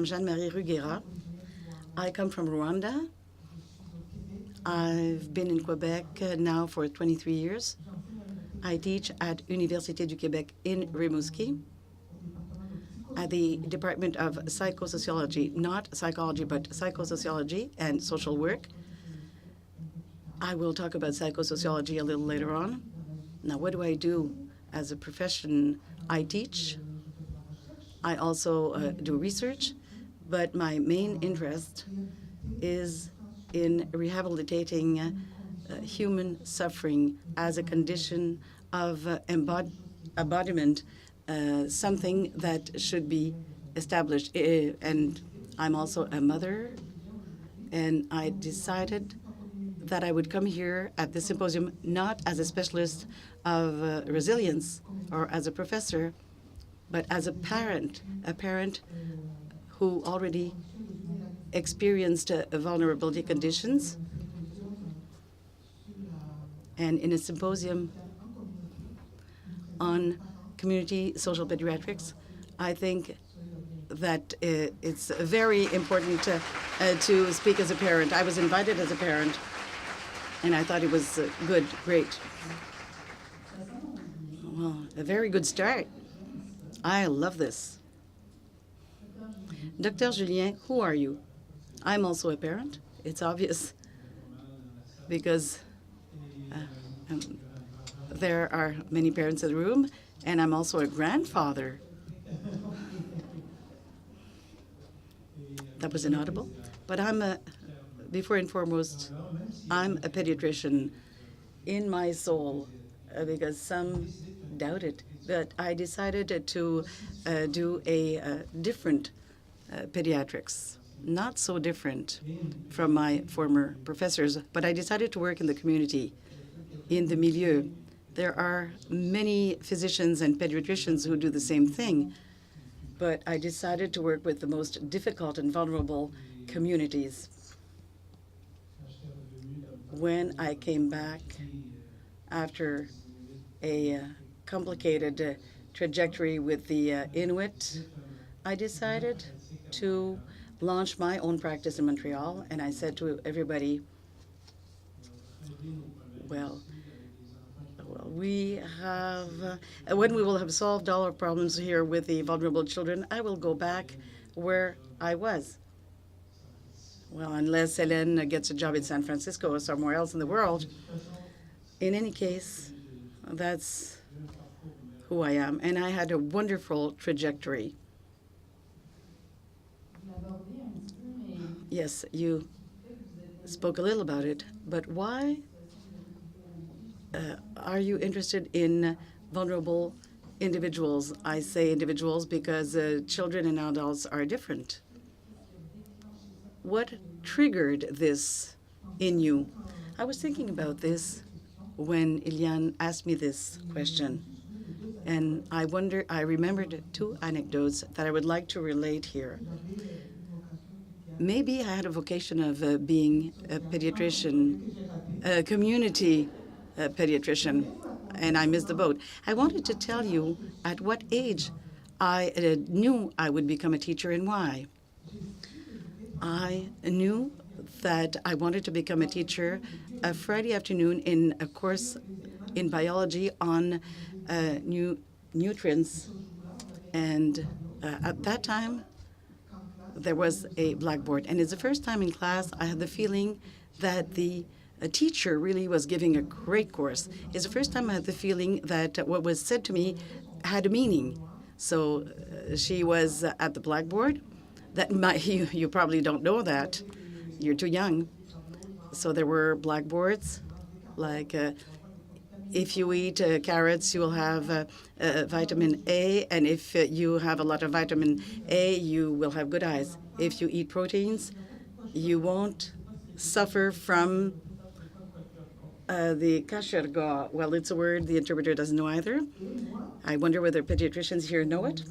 I'm Jeanne-Marie Rugira. I come from Rwanda. I've been in Quebec now for 23 years. I teach at Université du Québec in Rimouski at the Department of Psychosociology, not psychology, but psychosociology and social work. I will talk about psychosociology a little later on. Now, what do I do as a profession? I teach. I also do research, but my main interest is in rehabilitating human suffering as a condition of embodiment, something that should be established. And I'm also a mother, and I decided that I would come here at this symposium not as a specialist of resilience or as a professor, but as a parent who already experienced vulnerability conditions. And in a symposium on community social pediatrics, I think that it's very important to speak as a parent. I was invited as a parent, and I thought it was good, great. Well, a very good start. I love this. Dr. Julien, who are you? I'm also a parent. It's obvious because there are many parents in the room, and I'm also a grandfather. That was inaudible. But before and foremost, I'm a pediatrician in my soul because some doubt it. But I decided to do a different pediatrics, not so different from my former professors, but I decided to work in the community, in the milieu. There are many physicians and pediatricians who do the same thing, but I decided to work with the most difficult and vulnerable communities. When I came back after a complicated trajectory with the Inuit, I decided to launch my own practice in Montreal, and I said to everybody, well, we have, when we will have solved all our problems here with the vulnerable children, I will go back where I was. Well, unless Hélène gets a job in San Francisco or somewhere else in the world. In any case, that's who I am, and I had a wonderful trajectory. Yes, you spoke a little about it, but why are you interested in vulnerable individuals? I say individuals because children and adults are different. What triggered this in you? I was thinking about this when Eliane asked me this question, and I remembered two anecdotes that I would like to relate here. Maybe I had a vocation of being a pediatrician, a community pediatrician, and I missed the boat. I wanted to tell you at what age I knew I would become a teacher and why. I knew that I wanted to become a teacher a Friday afternoon in a course in biology on nutrients, and at that time, there was a blackboard. And it's the first time in class I had the feeling that a teacher really was giving a great course. It's the first time I had the feeling that what was said to me had a meaning. So she was at the blackboard. You probably don't know that. You're too young. So there were blackboards, like if you eat carrots, you will have vitamin A, and if you have a lot of vitamin A, you will have good eyes. If you eat proteins, you won't suffer from the kasherga. Well, it's a word the interpreter doesn't know either. I wonder whether pediatricians here know it.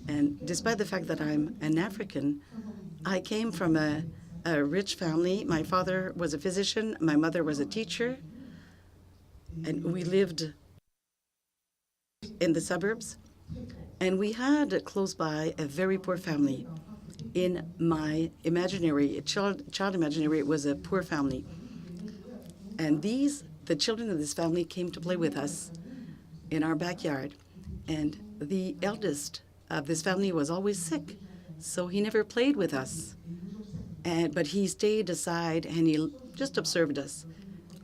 And despite the fact that I'm an African, I came from a rich family. My father was a physician. My mother was a teacher. And we lived in the suburbs. And we had close by a very poor family. In my imaginary, child imaginary, it was a poor family. And the children of this family came to play with us in our backyard. And the eldest of this family was always sick, so he never played with us. But he stayed aside and he just observed us.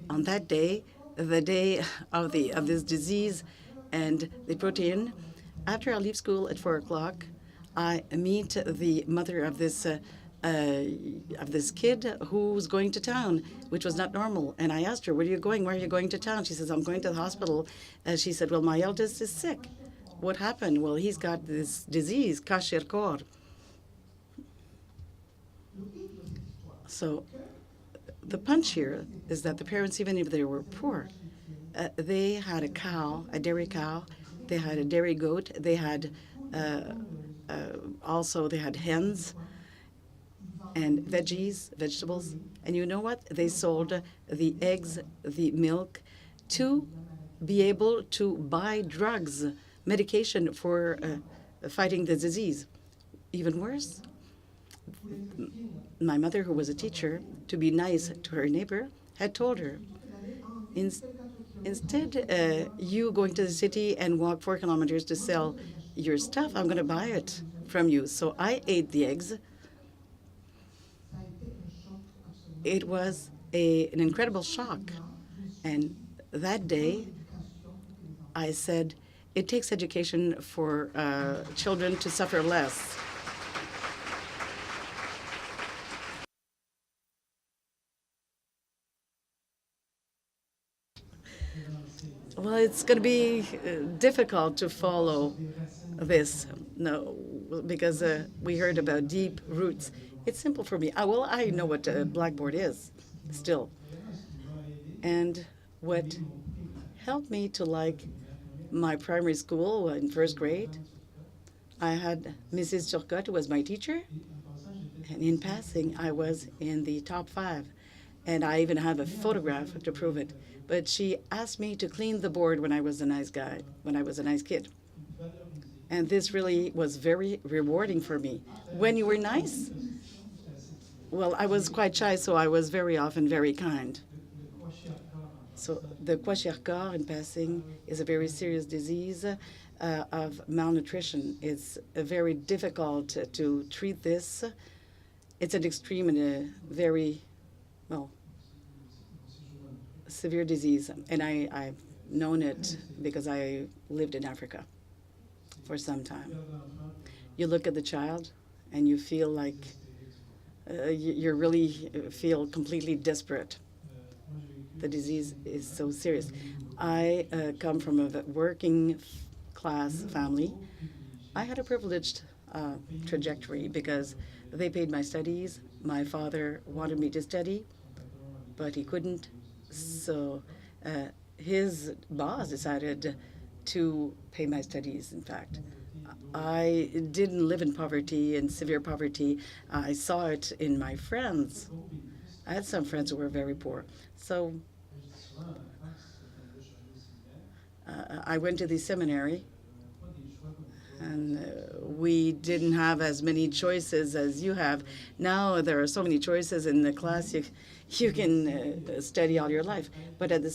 On that day, the day of this disease and the protein, after I leave school at 4 o'clock, I meet the mother of this kid who's going to town, which was not normal. And I asked her, "Where are you going? Where are you going to town?" She says, "I'm going to the hospital." She said, "Well, my eldest is sick." What happened? Well, he's got this disease, Kwashiorkor. So the punch here is that the parents, even if they were poor, they had a cow, a dairy cow, they had a dairy goat, they had also they had hens and vegetables. And you know what? They sold the eggs, the milk, to be able to buy drugs, medication for fighting the disease. Even worse, my mother, who was a teacher, to be nice to her neighbor, had told her, instead you going to the city and walk 4 kilometers to sell your stuff, I'm going to buy it from you. So I ate the eggs. It was an incredible shock. And that day, I said, it takes education for children to suffer less. Well, it's going to be difficult to follow this, no, because we heard about deep roots. It's simple for me. Well, I know what a blackboard is still. And what helped me to like my primary school in first grade, I had Mrs. Turcotte, who was my teacher. And in passing, I was in the top 5. And I even have a photograph to prove it. But she asked me to clean the board when I was a nice guy, when I was a nice kid. And this really was very rewarding for me. When you were nice, well, I was quite shy, so I was very often very kind. So the Kwashiorkor, in passing, is a very serious disease of malnutrition. It's very difficult to treat this. It's an extreme and a very, well, severe disease. And I've known it because I lived in Africa for some time. You look at the child and you feel like you really feel completely desperate. The disease is so serious. I come from a working class family. I had a privileged trajectory because they paid my studies. My father wanted me to study, but he couldn't. So his boss decided to pay my studies, in fact. I didn't live in poverty, in severe poverty. I saw it in my friends. I had some friends who were very poor. So I went to the seminary, and we didn't have as many choices as you have. Now there are so many choices in the class. You can study all your life. But at the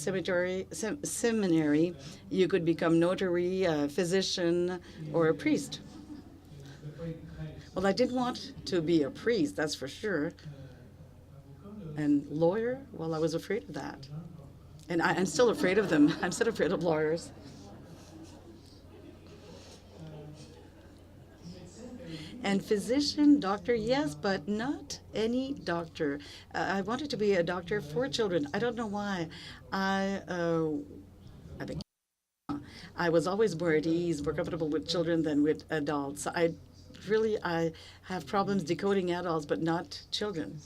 seminary, you could become notary, a physician, or a priest. Well, I didn't want to be a priest, that's for sure. And lawyer, well, I was afraid of that. And I'm still afraid of them. I'm still afraid of lawyers. And physician, doctor, yes, but not any doctor. I wanted to be a doctor for children. I don't know why. I was always more at ease, more comfortable with children than with adults. I have problems decoding adults, but not children.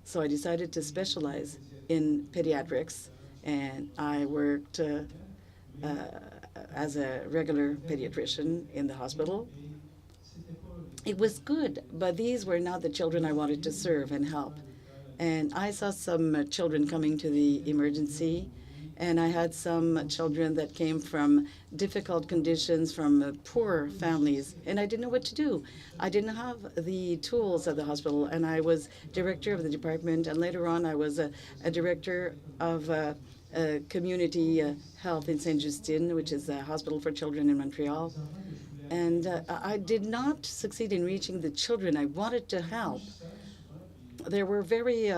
So I decided to specialize in pediatrics, and I worked as a regular pediatrician in the hospital. It was good, but these were not the children I wanted to serve and help. And I saw some children coming to the emergency, And I had some children that came from difficult conditions, from poor families, and I didn't know what to do. I didn't have the tools at the hospital, and I was director of the department, and later on I was a director of community health in Sainte-Justine, which is a hospital for children in Montreal. And I did not succeed in reaching the children I wanted to help. There were very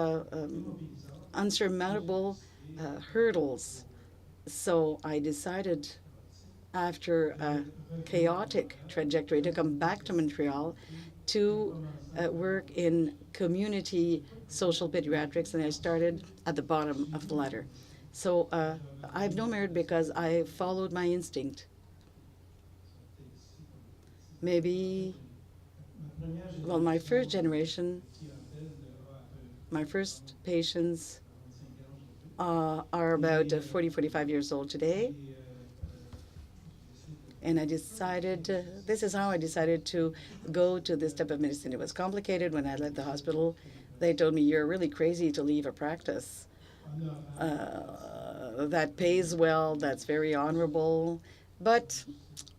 unsurmountable hurdles. So I decided, after a chaotic trajectory, to come back to Montreal to work in community social pediatrics, and I started at the bottom of the ladder. So I have no merit because I followed my instinct. Maybe, well, my first generation, my first patients are about 40, 45 years old today. And I decided, this is how I decided to go to this type of medicine. It was complicated when I left the hospital. They told me, you're really crazy to leave a practice that pays well, that's very honorable. But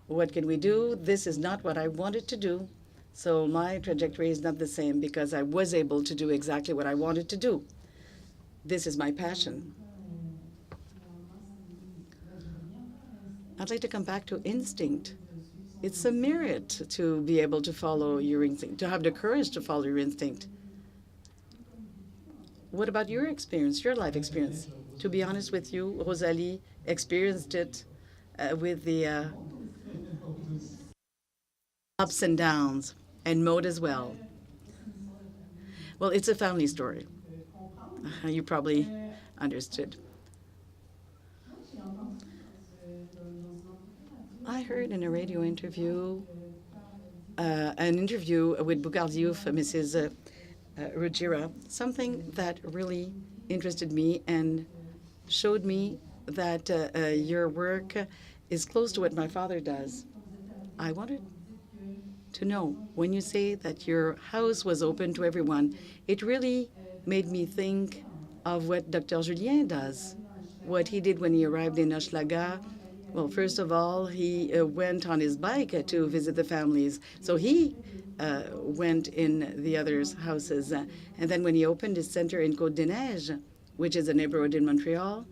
what can we do? This is not what I wanted to do. So my trajectory is not the same because I was able to do exactly what I wanted to do. This is my passion. I'd like to come back to instinct. It's a merit to be able to follow your instinct, to have the courage to follow your instinct. What about your experience, your life experience? To be honest with you, Rosalie experienced it with the ups and downs, and Maud as well. Well, it's a family story. You probably understood. I heard in a radio interview, an interview with Boucardiouf, Mrs. Rugira, something that really interested me and showed me that your work is close to what my father does. I wanted to know, when you say that your house was open to everyone, it really made me think of what Dr. Julien does, what he did when he arrived in Hochelaga. Well, first of all, he went on his bike to visit the families. So he went in the others' houses. And then when he opened his center in Côte-des-Neiges, which is a neighborhood in Montreal,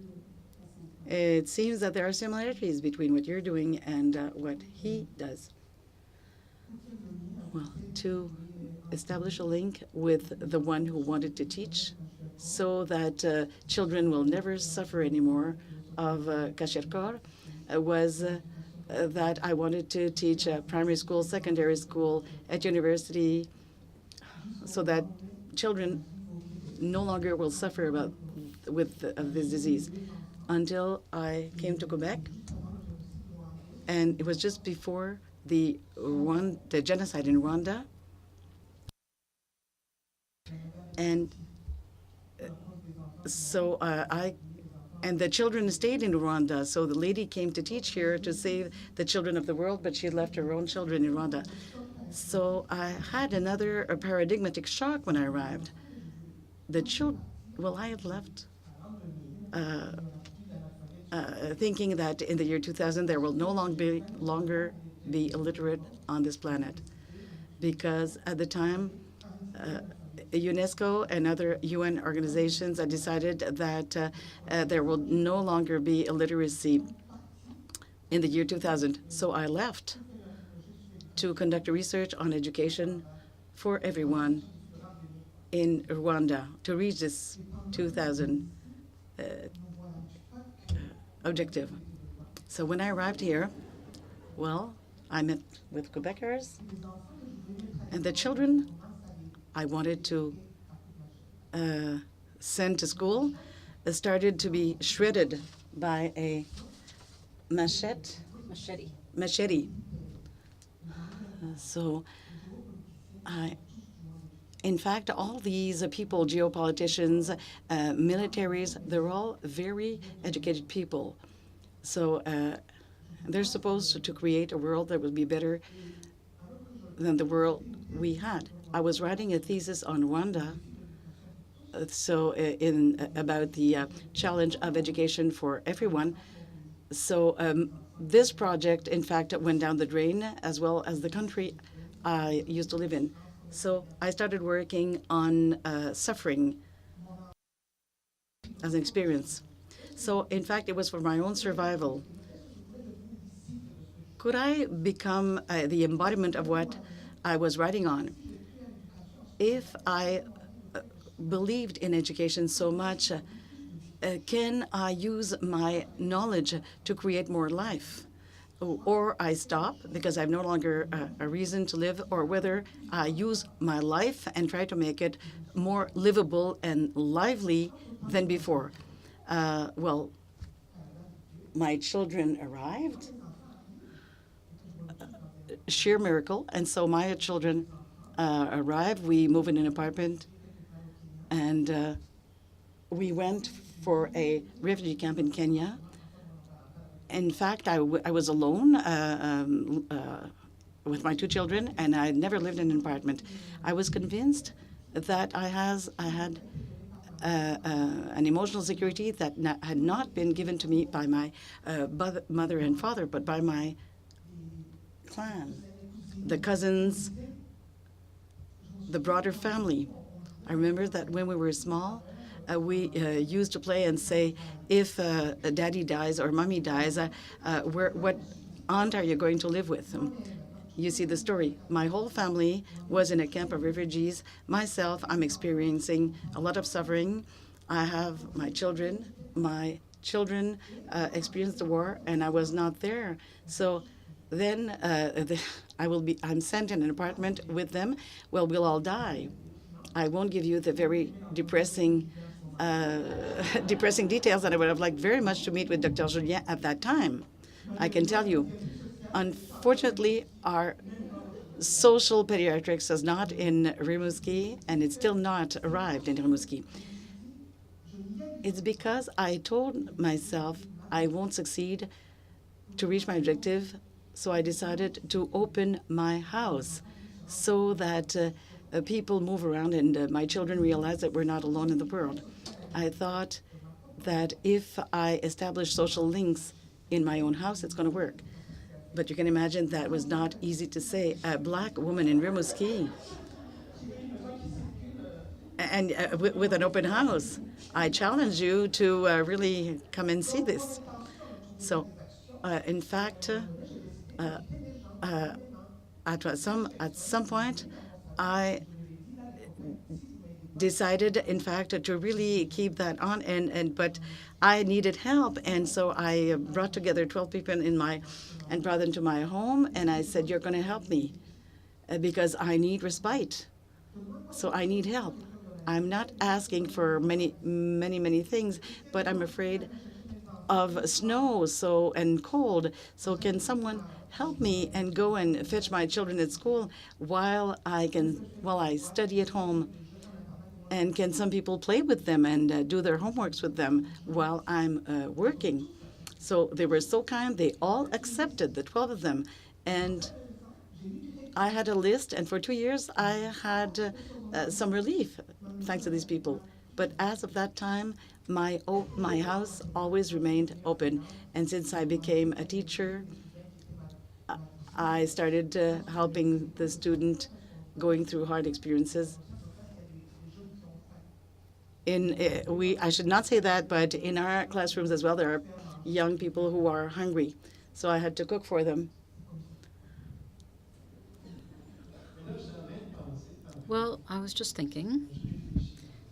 it seems that there are similarities between what you're doing and what he does. Well, to establish a link with the one who wanted to teach so that children will never suffer anymore of Cachircor was that I wanted to teach primary school, secondary school, at university, so that children no longer will suffer with this disease. Until I came to Quebec, and it was just before the genocide in Rwanda, and so and the children stayed in Rwanda. So the lady came to teach here to save the children of the world, but she left her own children in Rwanda. So I had another paradigmatic shock when I arrived. I had left thinking that in the year 2000 there will no longer be illiterate on this planet, because at the time UNESCO and other UN organizations had decided that there will no longer be illiteracy in the year 2000. So I left to conduct research on education for everyone in Rwanda to reach this 2000 objective. So when I arrived here, well, I met with Quebecers, and the children I wanted to send to school started to be shredded by a machete. So in fact, all these people, geopoliticians, militaries, they're all very educated people. So they're supposed to create a world that would be better than the world we had. I was writing a thesis on Rwanda, about the challenge of education for everyone. So this project, in fact, went down the drain, as well as the country I used to live in. So I started working on suffering as an experience. So in fact, it was for my own survival. Could I become the embodiment of what I was writing on? If I believed in education so much, can I use my knowledge to create more life? Or I stop because I have no longer a reason to live, or whether I use my life and try to make it more livable and lively than before. Well, my children arrived, sheer miracle, and so my children arrived. We moved in an apartment, and we went for a refugee camp in Kenya. In fact, I was alone with my 2 children, and I never lived in an apartment. I was convinced that I had an emotional security that had not been given to me by my mother and father, but by my clan, the cousins, the broader family. I remember that when we were small, we used to play and say, if daddy dies or mommy dies, what aunt are you going to live with? You see the story. My whole family was in a camp of refugees. Myself, I'm experiencing a lot of suffering. I have my children. My children experienced the war, and I was not there. So then I'm sent in an apartment with them. Well, we'll all die. I won't give you the very depressing details, and I would have liked very much to meet with Dr. Julien at that time. I can tell you, unfortunately, our social pediatrics is not in Rimouski, and it's still not arrived in Rimouski. It's because I told myself I won't succeed to reach my objective, so I decided to open my house so that people move around and my children realize that we're not alone in the world. I thought that if I establish social links in my own house, it's going to work. But you can imagine that was not easy to say. A black woman in Rimouski and with an open house. I challenge you to really come and see this. So, in fact, at some point, I decided, in fact, to really keep that on, but I needed help, and so I brought together 12 people and brought them to my home, and I said, "You're going to help me because I need respite, so I need help. I'm not asking for many things, but I'm afraid of snow and cold. So can someone help me and go and fetch my children at school while I study at home? And can some people play with them and do their homeworks with them while I'm working?" So they were so kind. They all accepted, the 12 of them. And I had a list, and for 2 years I had some relief thanks to these people. But as of that time, my house always remained open. And since I became a teacher, I started helping the student going through hard experiences. I should not say that, but in our classrooms as well, there are young people who are hungry. So I had to cook for them. Well, I was just thinking,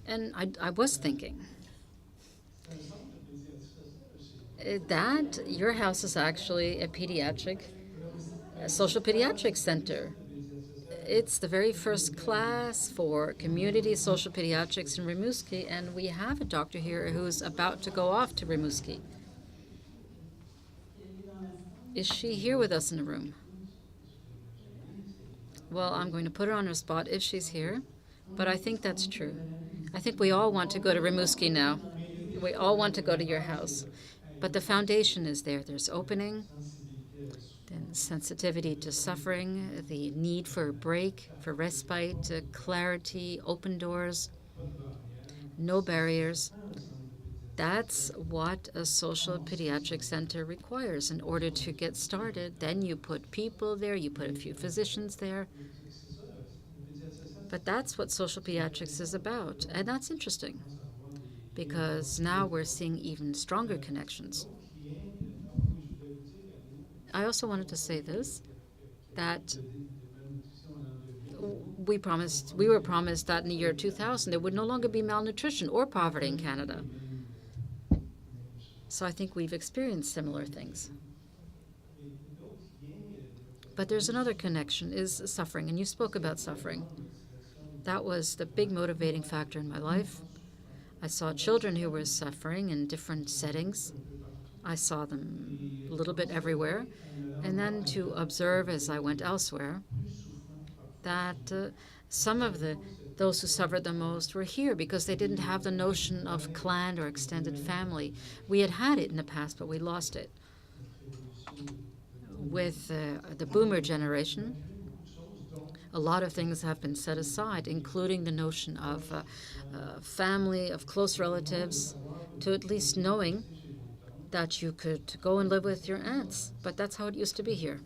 and I was thinking that your house is actually a social pediatric center. It's the very first class for community social pediatrics in Rimouski, and we have a doctor here who's about to go off to Rimouski. Is she here with us in the room? Well, I'm going to put her on her spot if she's here, but I think that's true. I think we all want to go to Rimouski now. We all want to go to your house. But the foundation is there. There's opening, then sensitivity to suffering, the need for a break, for respite, clarity, open doors. no barriers. That's what a social pediatric center requires in order to get started. Then you put people there, you put a few physicians there. But that's what social pediatrics is about. And that's interesting because now we're seeing even stronger connections. I also wanted to say this, that we were promised that in the year 2000 there would no longer be malnutrition or poverty in Canada. So I think we've experienced similar things. But there's another connection, is suffering, and you spoke about suffering. That was the big motivating factor in my life. I saw children who were suffering in different settings. I saw them a little bit everywhere. And then to observe as I went elsewhere that some of those who suffered the most were here because they didn't have the notion of clan or extended family. We had it in the past, but we lost it. With the boomer generation, a lot of things have been set aside, including the notion of family, of close relatives, to at least knowing that you could go and live with your aunts. But that's how it used to be here.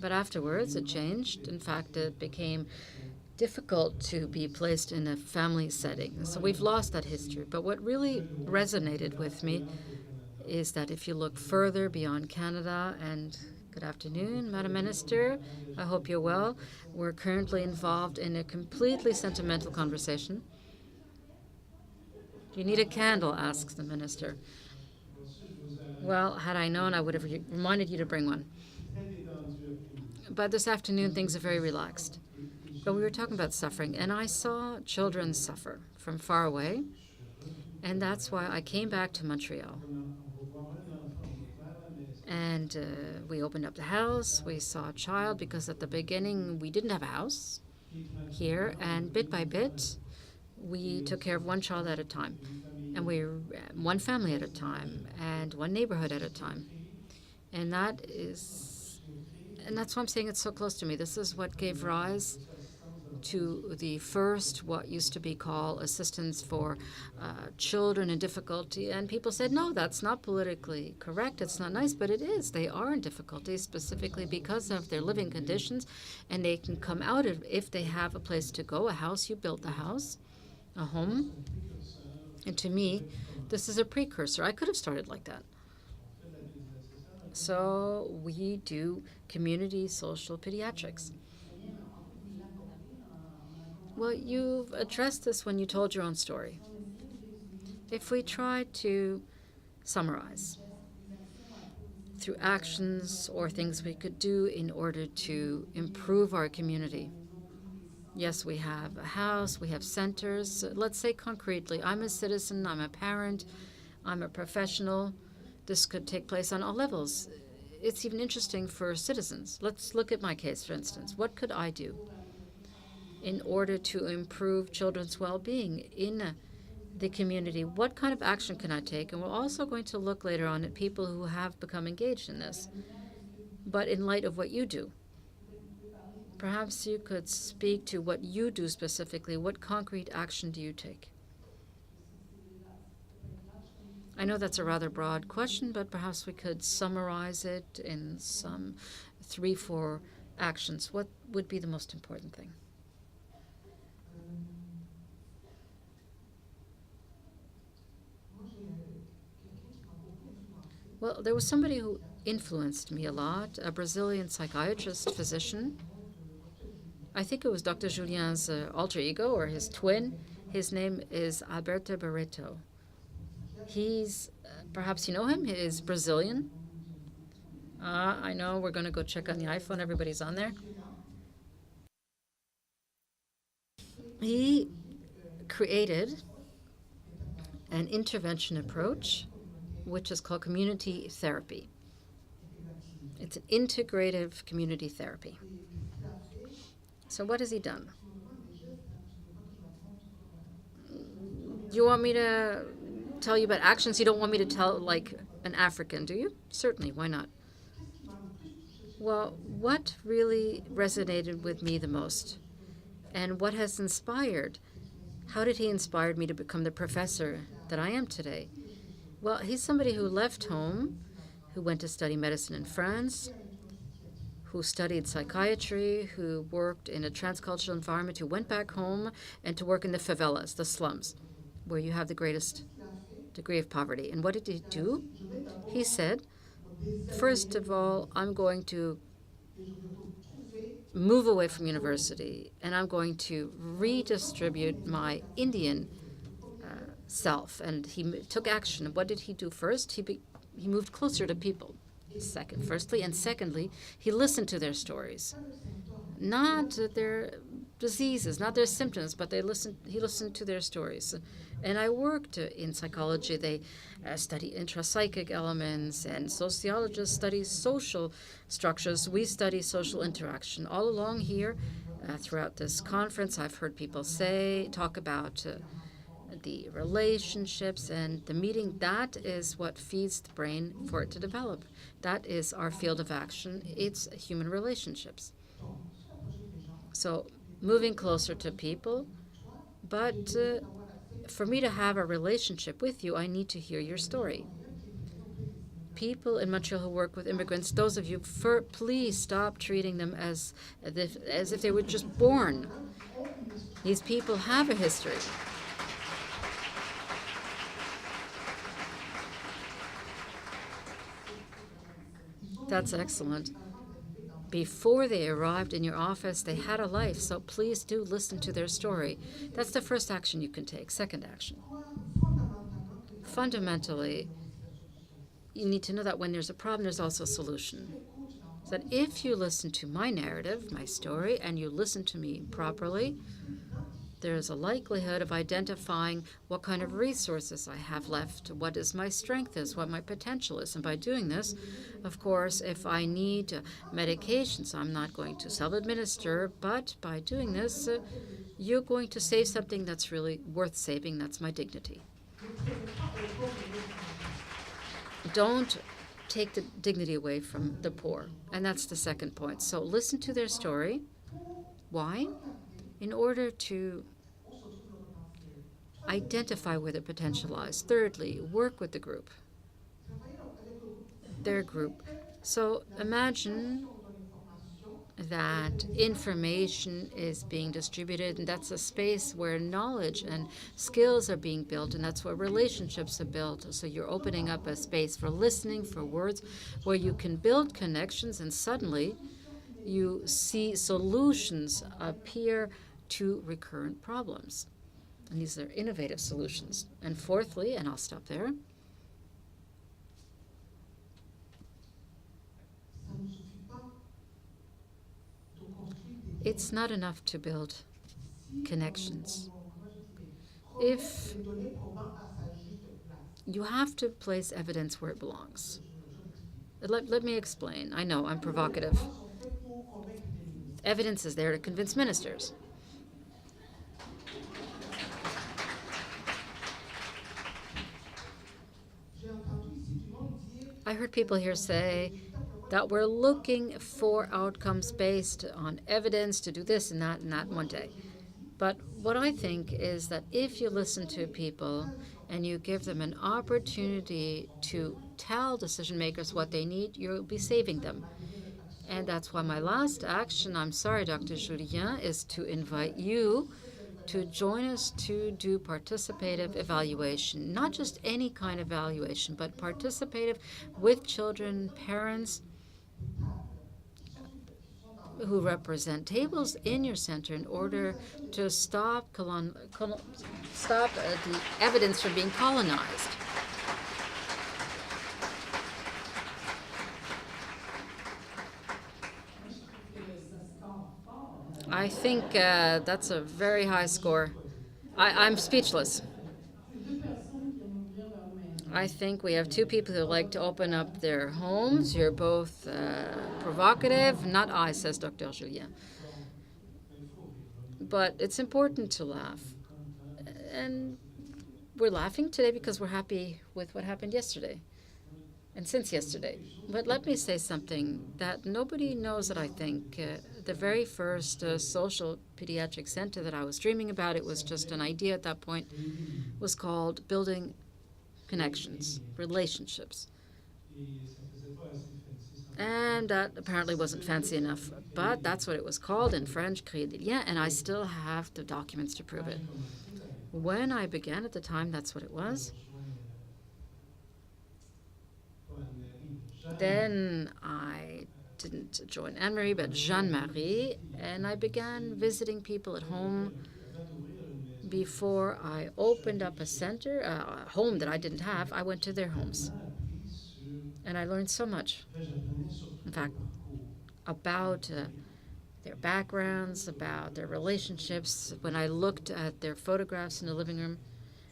But afterwards, it changed. In fact, it became difficult to be placed in a family setting. So we've lost that history. But what really resonated with me is that if you look further beyond Canada, and good afternoon, Madam Minister, I hope you're well. We're currently involved in a completely sentimental conversation. Do you need a candle? Asks the Minister. Well, had I known, I would have reminded you to bring one. But this afternoon, things are very relaxed. But we were talking about suffering, and I saw children suffer from far away, and that's why I came back to Montreal. And we opened up the house. We saw a child because at the beginning we didn't have a house here, and bit by bit we took care of one child at a time, and one family at a time, and one neighborhood at a time. And that's why I'm saying it's so close to me. This is what gave rise to the first, what used to be called assistance for children in difficulty. And people said, no, that's not politically correct. It's not nice, but it is. They are in difficulty specifically because of their living conditions, and they can come out of if they have a place to go, a house. You built the house, a home. And to me, this is a precursor. I could have started like that. So we do community social pediatrics. Well, you've addressed this when you told your own story. If we try to summarize through actions or things we could do in order to improve our community. Yes, we have a house, we have centers. Let's say concretely, I'm a citizen, I'm a parent, I'm a professional. This could take place on all levels. It's even interesting for citizens. Let's look at my case, for instance. What could I do in order to improve children's well-being in the community? What kind of action can I take? And we're also going to look later on at people who have become engaged in this. But in light of what you do, perhaps you could speak to what you do specifically. What concrete action do you take? I know that's a rather broad question, but perhaps we could summarize it in some 3-4 actions. What would be the most important thing? Well, there was somebody who influenced me a lot, a Brazilian psychiatrist, physician. I think it was Dr. Julien's alter ego or his twin. His name is Alberto Barreto. He's, perhaps you know him, he is Brazilian. I know, we're going to go check on the iPhone. Everybody's on there. He created an intervention approach, which is called community therapy. It's an integrative community therapy. So what has he done? Do you want me to tell you about actions you don't want me to tell like an African, do you? Certainly, why not? Well, what really resonated with me the most and what has inspired How did he inspire me to become the professor that I am today? Well, he's somebody who left home, who went to study medicine in France, who studied psychiatry, who worked in a transcultural environment, who went back home and to work in the favelas, the slums, where you have the greatest degree of poverty. And what did he do? He said, first of all, I'm going to move away from university and I'm going to redistribute my Indian self. And he took action. And what did he do first? He moved closer to people. Firstly, and secondly, he listened to their stories, not their diseases, not their symptoms, but he listened to their stories. And I worked in psychology. They study intrapsychic elements, and sociologists study social structures. We study social interaction. All along here, throughout this conference, I've heard people talk about the relationships and the meeting. That is what feeds the brain for it to develop. That is our field of action. It's human relationships. So moving closer to people, but for me to have a relationship with you, I need to hear your story. People in Montreal who work with immigrants, those of you, please stop treating them as if they were just born. These people have a history. That's excellent. Before they arrived in your office, they had a life, so please do listen to their story. That's the first action you can take. Second action. Fundamentally, you need to know that when there's a problem, there's also a solution. So that if you listen to my narrative, my story, and you listen to me properly, there's a likelihood of identifying what kind of resources I have left, what is my strength is, what my potential is. And by doing this, of course, if I need medications, I'm not going to self-administer, but by doing this, you're going to save something that's really worth saving. That's my dignity. Don't take the dignity away from the poor. And that's the second point. So listen to their story. Why? In order to identify where their potential lies. Thirdly, work with the group, their group. So imagine that information is being distributed, and that's a space where knowledge and skills are being built, and that's where relationships are built. So you're opening up a space for listening, for words, where you can build connections, and suddenly you see solutions appear to recurrent problems. And these are innovative solutions. And fourthly, and I'll stop there, it's not enough to build connections. If you have to place evidence where it belongs. Let me explain. I know I'm provocative. Evidence is there to convince ministers. I heard people here say that we're looking for outcomes based on evidence to do this and that one day. But what I think is that if you listen to people and you give them an opportunity to tell decision makers what they need, you'll be saving them. And that's why my last action, I'm sorry, Dr. Julien, is to invite you to join us to do participative evaluation. Not just any kind of evaluation, but participative with children, parents who represent tables in your center in order to stop the evidence from being colonized. I think that's a very high score. I'm speechless. I think we have two people who like to open up their homes. You're both provocative. Not I, says Dr. Julien. But it's important to laugh. And we're laughing today because we're happy with what happened yesterday and since yesterday. But let me say something that nobody knows that I think the very first social pediatric center that I was dreaming about, it was just an idea at that point, was called Building Connections, Relationships. And that apparently wasn't fancy enough, but that's what it was called in French, Créer des liens, and I still have the documents to prove it. When I began at the time, that's what it was. Then I didn't join Anne-Marie, but Jeanne-Marie, and I began visiting people at home before I opened up a center, a home that I didn't have. I went to their homes, and I learned so much. In fact, about their backgrounds, about their relationships. When I looked at their photographs in the living room,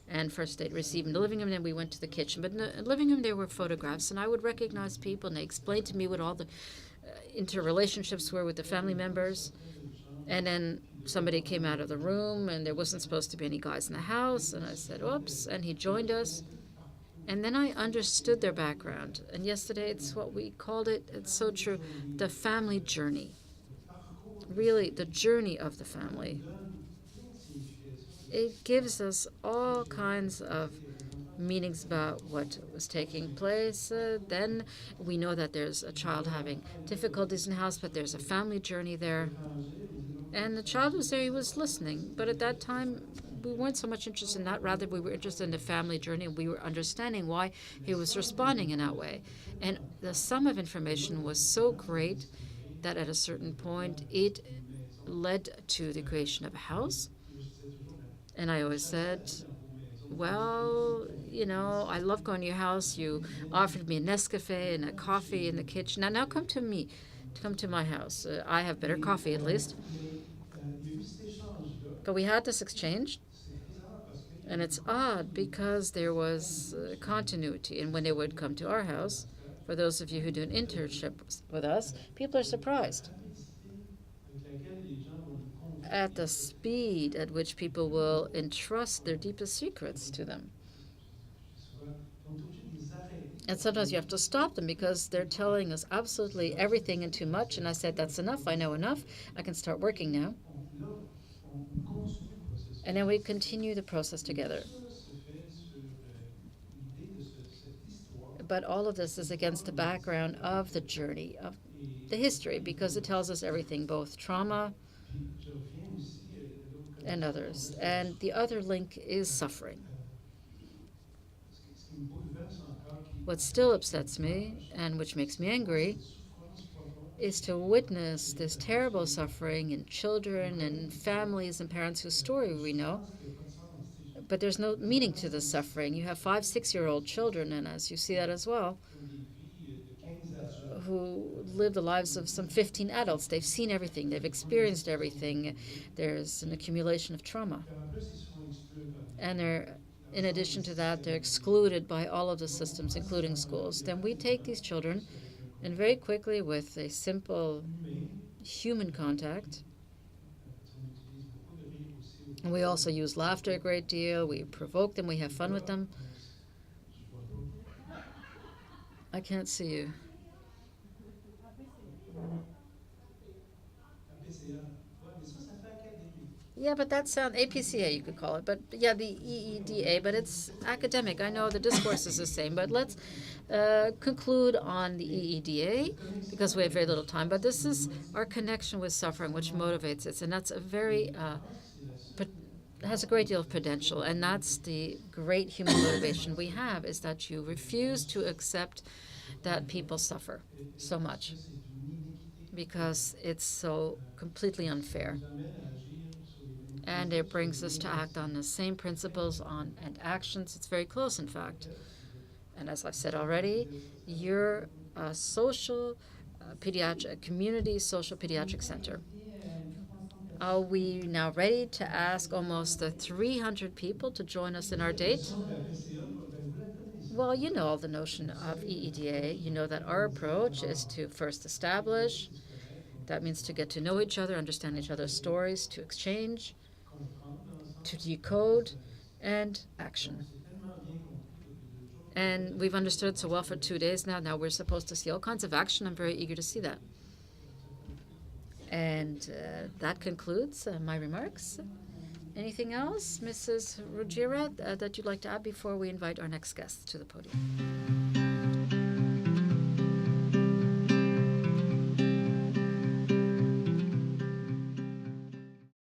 and first they'd receive in the living room, then we went to the kitchen. But in the living room, there were photographs, and I would recognize people, and they explained to me what all the interrelationships were with the family members. And then somebody came out of the room, and there wasn't supposed to be any guys in the house, and I said, oops, and he joined us. And then I understood their background. And yesterday, it's what we called it, it's so true, the family journey. Really, the journey of the family. It gives us all kinds of meanings about what was taking place. Then we know that there's a child having difficulties in the house, but there's a family journey there. And the child was there, he was listening. But at that time, we weren't so much interested in that. Rather, we were interested in the family journey, and we were understanding why he was responding in that way. And the sum of information was so great that at a certain point, it led to the creation of a house. And I always said, well, you know, I love going to your house. You offered me a Nescafe and a coffee in the kitchen. Now come to me. Come to my house. I have better coffee, at least. But we had this exchange. And it's odd because there was continuity. And when they would come to our house, for those of you who do an internship with us, people are surprised at the speed at which people will entrust their deepest secrets to them. And sometimes you have to stop them because they're telling us absolutely everything and too much. And I said, that's enough. I know enough. I can start working now. And then we continue the process together. But all of this is against the background of the journey, of the history, because it tells us everything, both trauma and others. And the other link is suffering. What still upsets me, and which makes me angry, is to witness this terrible suffering in children and families and parents whose story we know. But there's no meaning to the suffering. You have 5, 6-year-old children, and as you see that as well, who live the lives of some 15 adults. They've seen everything. They've experienced everything. There's an accumulation of trauma. And they're, in addition to that, they're excluded by all of the systems, including schools. Then we take these children, and very quickly, with a simple human contact, and we also use laughter a great deal. We provoke them. We have fun with them. I can't see you. Yeah, but that sounds APCA, you could call it. But yeah, the EEDA, but it's academic. I know the discourse is the same, but let's conclude on the EEDA because we have very little time. But this is our connection with suffering, which motivates us, and that's a very has a great deal of potential, and that's the great human motivation we have, is that you refuse to accept that people suffer so much because it's so completely unfair. And it brings us to act on the same principles and actions. It's very close, in fact. And as I've said already, you're a social pediatric community social pediatric center. Are we now ready to ask almost 300 people to join us in our date? Well, you know the notion of EEDA. You know that our approach is to first establish. That means to get to know each other, understand each other's stories, to exchange, to decode, and action. And we've understood so well for 2 days now. Now we're supposed to see all kinds of action. I'm very eager to see that. And that concludes my remarks. Anything else, Mrs. Rugira, that you'd like to add before we invite our next guest to the podium?